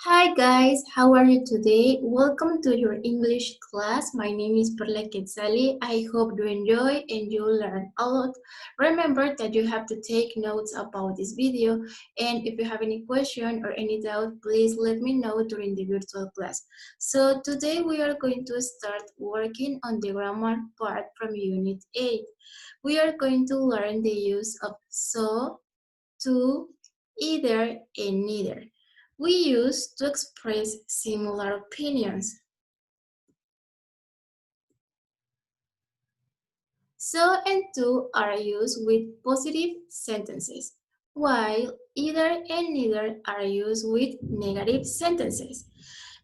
Hi guys, how are you today? Welcome to your English class. My name is PerlaVazquez. I hope you enjoy and you learn a lot. Remember that you have to take notes about this video, and if you have any question or any doubt, please let me know during the virtual class. So today we are going to start working on the grammar part from Unit 8. We are going to learn the use of so, to, either, and neither. We use to express similar opinions. So and to are used with positive sentences, while either and neither are used with negative sentences.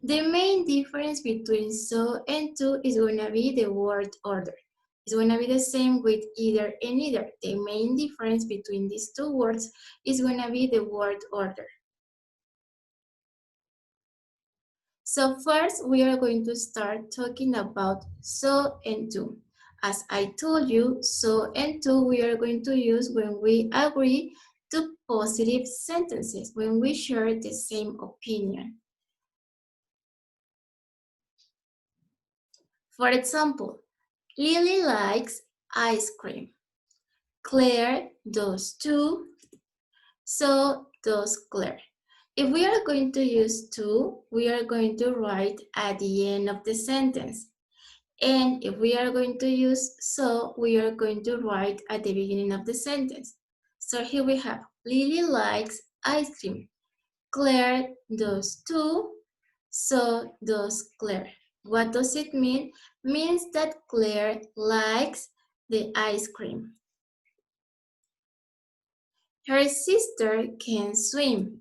The main difference between so and to is going to be the word order. It's going to be the same with either and neither. The main difference between these two words is going to be the word order. So first, we are going to start talking about so and to. As I told you, so and to we are going to use when we agree to positive sentences, when we share the same opinion. For example, Lily likes ice cream. Claire does too. So does Claire. If we are going to use to, we are going to write at the end of the sentence. And if we are going to use so, we are going to write at the beginning of the sentence. So here we have, Lily likes ice cream. Claire does too. So does Claire. What does it mean? Means that Claire likes the ice cream. Her sister can swim.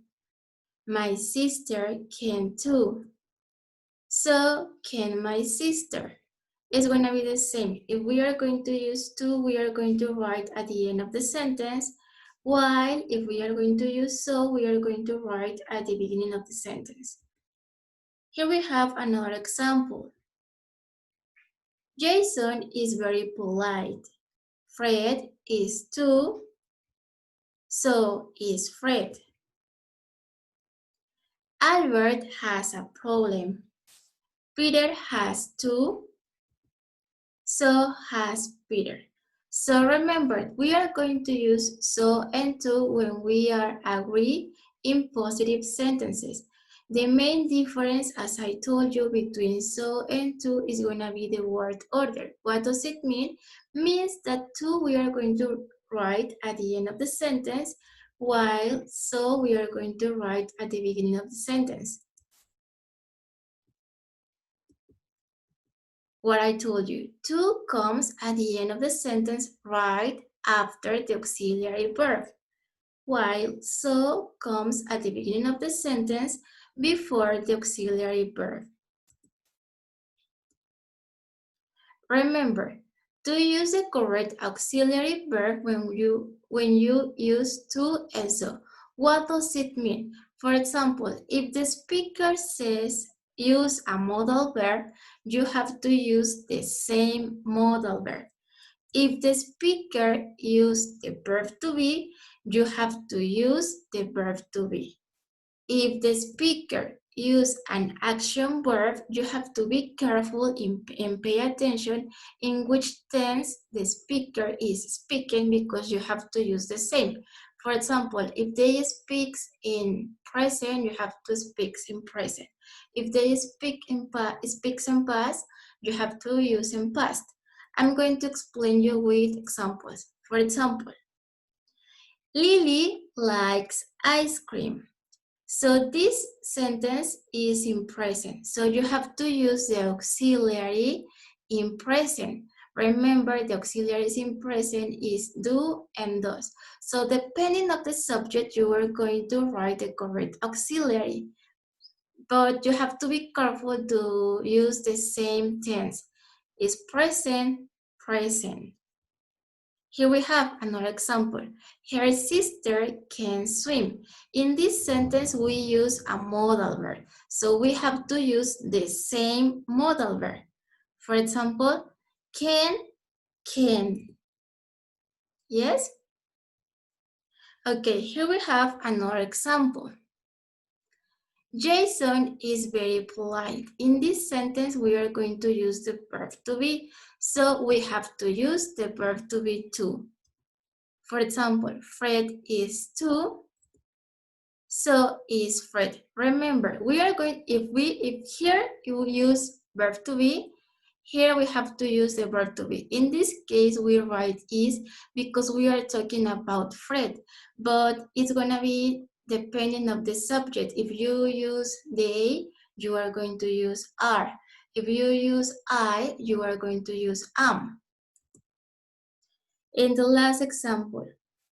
My sister can too. So can my sister. It's going to be the same. If we are going to use to, we are going to write at the end of the sentence, while if we are going to use so, we are going to write at the beginning of the sentence. Here we have another example. Jason is very polite. Fred is too. So is Fred. Albert has a problem. Peter has too. So has Peter. So remember, we are going to use so and to when we are agree in positive sentences. The main difference, as I told you, between so and to is going to be the word order. What does it mean? Means that to we are going to write at the end of the sentence, while so we are going to write at the beginning of the sentence. What I told you, to comes at the end of the sentence right after the auxiliary verb, while so comes at the beginning of the sentence before the auxiliary verb. Remember, to use the correct auxiliary verb when you use to and so. What does it mean? For example, if the speaker says use a modal verb, you have to use the same modal verb. If the speaker uses the verb to be, you have to use the verb to be. If the speaker uses an action verb, you have to be careful and pay attention in which tense the speaker is speaking, because you have to use the same. For example, if they speak in present, you have to speak in present. If they speaks in past, you have to use in past. I'm going to explain you with examples. For example, Lily likes ice cream. So this sentence is in present. So you have to use the auxiliary in present. Remember, the auxiliaries in present is do and does. So depending on the subject, you are going to write the correct auxiliary. But you have to be careful to use the same tense. It's present, present. Here we have another example. Her sister can swim. In this sentence, we use a modal verb. So we have to use the same modal verb. For example, can. Yes? Okay, here we have another example. Jason is very polite. In this sentence, we are going to use the verb to be. So we have to use the verb to be too. For example, Fred is too. So is Fred. Remember, we are going, if here you use verb to be, here we have to use the verb to be. In this case, we write is because we are talking about Fred, but it's gonna be depending of the subject. If you use they, you are going to use are. If you use I, you are going to use am. In the last example,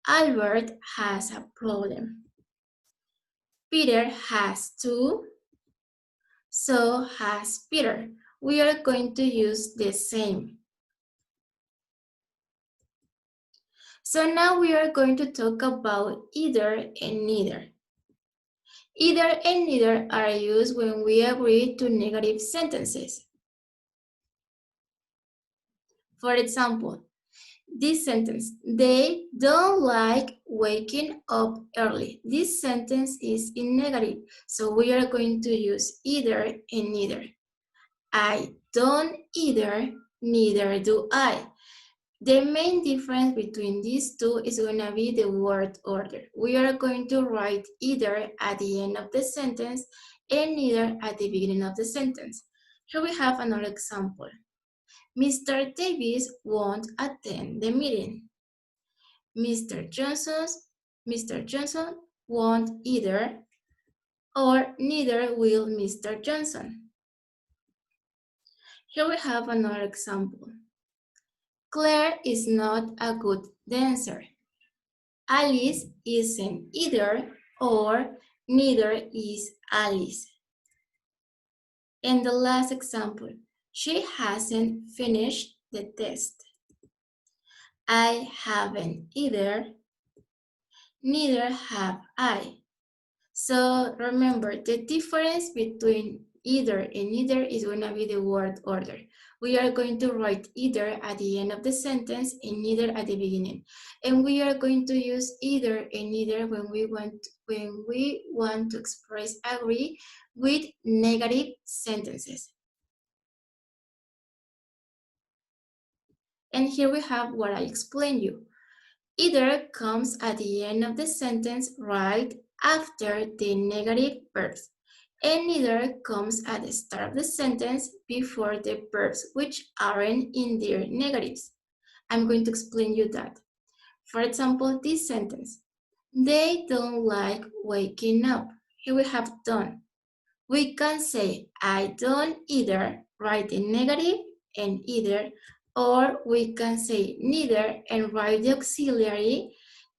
Albert has a problem. Peter has two, so has Peter. We are going to use the same. So now we are going to talk about either and neither. Either and neither are used when we agree to negative sentences. For example, this sentence, they don't like waking up early. This sentence is in negative, so we are going to use either and neither. I don't either, neither do I. The main difference between these two is going to be the word order. We are going to write either at the end of the sentence and neither at the beginning of the sentence. Here we have another example. Mr. Davis won't attend the meeting. Mr. Johnson won't either, or neither will Mr. Johnson. Here we have another example. Claire is not a good dancer. Alice isn't either, or neither is Alice. And the last example, she hasn't finished the test. I haven't either, neither have I. So remember, the difference between either and neither is going to be the word order. We are going to write either at the end of the sentence and neither at the beginning. And we are going to use either and neither when we want to express agree with negative sentences. And here we have what I explained you. Either comes at the end of the sentence right after the negative verbs, and neither comes at the start of the sentence before the verbs which aren't in their negatives. I'm going to explain you that. For example, this sentence, they don't like waking up. Here we have don't. We can say I don't either, write the negative and either, or we can say neither and write the auxiliary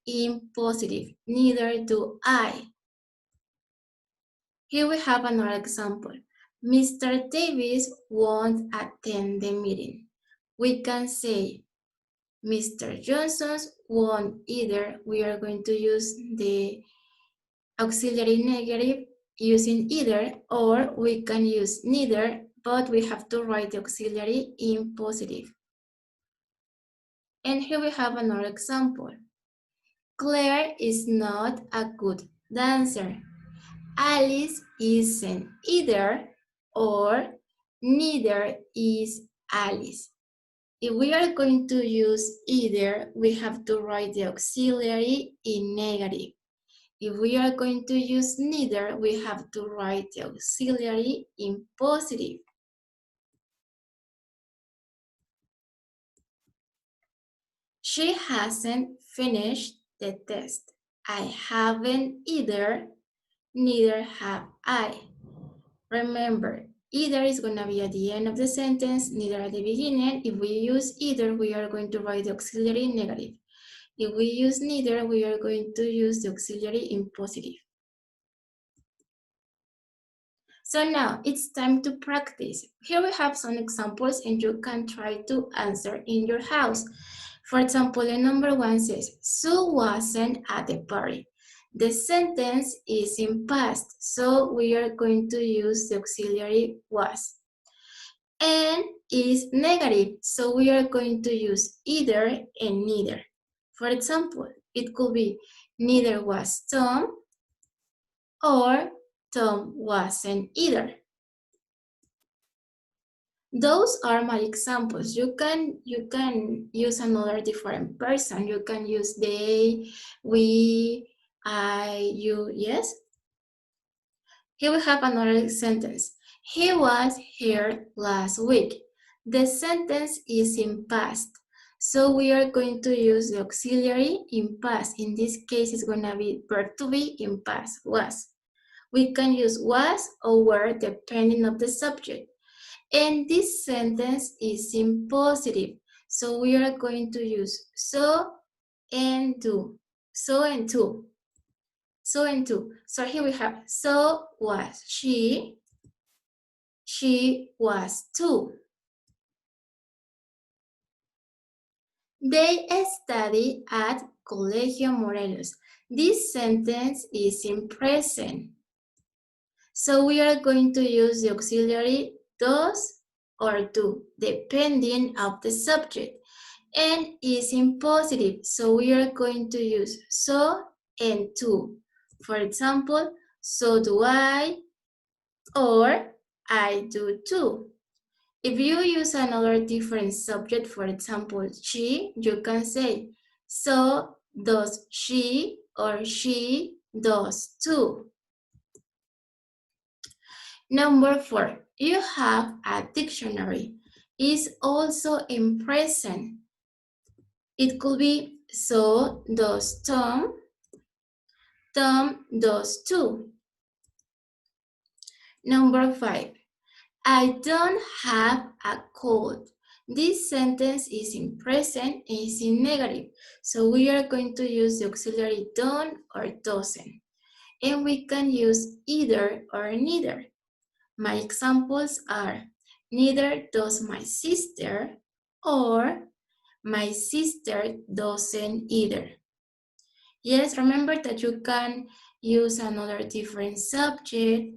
in positive, neither do I. Here we have another example. Mr. Davis won't attend the meeting. We can say Mr. Johnson won't either. We are going to use the auxiliary negative using either, or we can use neither, but we have to write the auxiliary in positive. And here we have another example. Claire is not a good dancer. Alice isn't either, or neither is Alice. If we are going to use either, we have to write the auxiliary in negative. If we are going to use neither, we have to write the auxiliary in positive. She hasn't finished the test. I haven't either, neither have I. Remember, either is going to be at the end of the sentence, neither at the beginning. If we use either, we are going to write the auxiliary in negative. If we use neither, we are going to use the auxiliary in positive. So now it's time to practice. Here we have some examples and you can try to answer in your house. For example, the number one says, Sue wasn't at the party. The sentence is in past, so we are going to use the auxiliary was. And is negative, so we are going to use either and neither. For example, it could be neither was Tom, or Tom wasn't either. Those are my examples. You can use another different person. You can use they, we, I, you, yes? Here we have another sentence. He was here last week. The sentence is in past. So we are going to use the auxiliary in past. In this case, it's going to be verb to be in past, was. We can use was or were depending on the subject. And this sentence is in positive. So we are going to use so and do. So and to. So and to. So here we have so was she was too. They study at Colegio Morelos. This sentence is in present. So we are going to use the auxiliary does or do, depending on the subject. And is in positive, so we are going to use so and to. For example, so do I, or I do too. If you use another different subject, for example, she, you can say, so does she, or she does too. Number 4, you have a dictionary. Is also in present. It could be, so does Tom, Tom does too. Number 5, I don't have a cold. This sentence is in present and is in negative. So we are going to use the auxiliary don't or doesn't. And we can use either or neither. My examples are, neither does my sister, or my sister doesn't either. Yes, remember that you can use another different subject,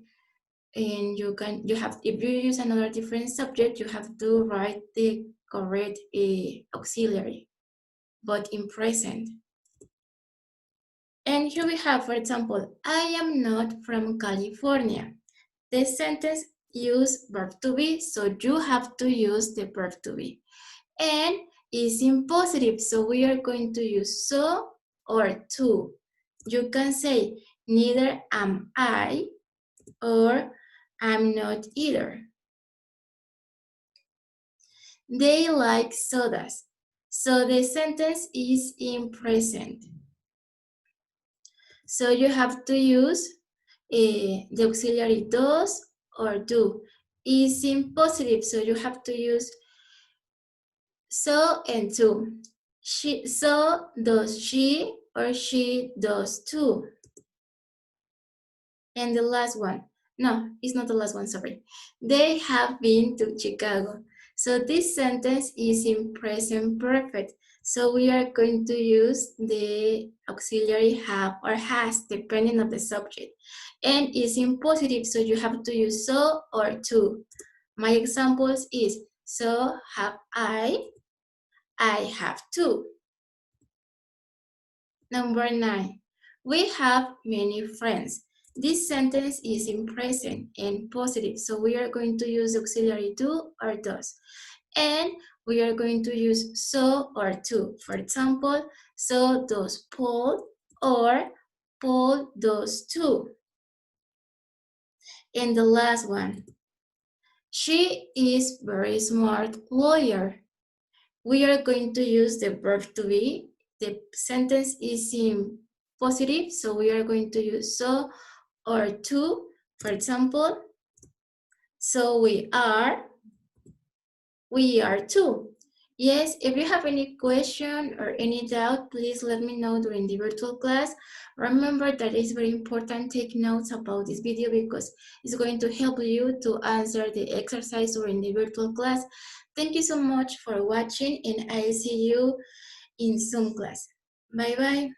and if you use another different subject, you have to write the correct auxiliary, but in present. And here we have, for example, I am not from California. The sentence use verb to be, so you have to use the verb to be. And is in positive, so we are going to use so or to. You can say, neither am I, or I'm not either. They like sodas. So the sentence is in present. So you have to use the auxiliary does or do. Is in positive, so you have to use so and to. So does she, or she does too. And the last one, no, it's not the last one, sorry. They have been to Chicago. So this sentence is in present perfect. So we are going to use the auxiliary have or has, depending on the subject. And is in positive, so you have to use so or to. My examples is, so have I have to. Number 9, we have many friends. This sentence is in present and positive, so we are going to use auxiliary do or does. And we are going to use so or to. For example, so does Paul, or Paul does too. And the last one, she is very smart lawyer. We are going to use the verb to be. The sentence is in positive, so we are going to use so or to. For example, so we are too. Yes, if you have any question or any doubt, please let me know during the virtual class. Remember that it's very important to take notes about this video because it's going to help you to answer the exercise during the virtual class. Thank you so much for watching, and I'll see you in Zoom class. Bye-bye.